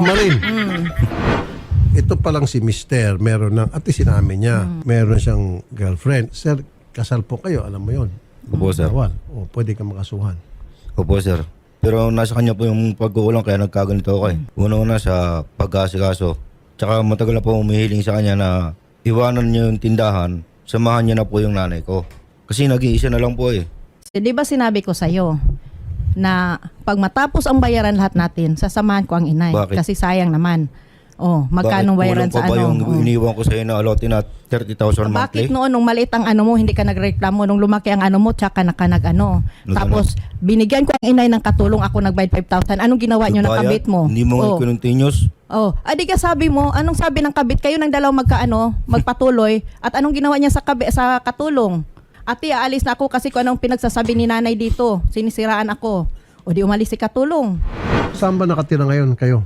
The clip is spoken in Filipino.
Marin. Ito pa lang si Mister, meron ng, at least sinamin niya, meron siyang girlfriend. Sir, kasal po kayo, alam mo yon. Opo, sir. Bawal. O, pwede ka makasuhan. Opo, sir. Pero nasa kanya po yung pagkukulang kaya nagkaganito ako eh. Una-una sa pag-asikaso. Tsaka matagal na po umihiling sa kanya na iwanan niya yung tindahan, samahan niya na po yung nanay ko. Kasi nag-iisa na lang po eh. Di ba sinabi ko sa'yo na pag matapos ang bayaran lahat natin, sasamahan ko ang inay. Bakit? Kasi sayang naman. Oh, magkano Bakit bayaran kulang pa sa ba ano? yung iniwan ko sa'yo na alotin na 30,000 monthly? Bakit noon nung maliit ang ano mo, hindi ka nagreklamo? Nung lumaki ang ano mo, tsaka na ka nag-ano. Tapos, binigyan ko ang inay ng katulong, ako nagbayad 5,000. Anong ginawa nyo ng Bayad? kabit mo? Hindi mo Oh. continuous. Oh, adi ka sabi mo, anong sabi ng kabit? Kayo ng dalaw magpatuloy. At anong ginawa niya sa katulong? Ate, aalis na ako kasi kung anong pinagsasabi ni nanay dito. Sinisiraan ako. O di umalis si katulong. Saan ba nakatira ngayon kayo?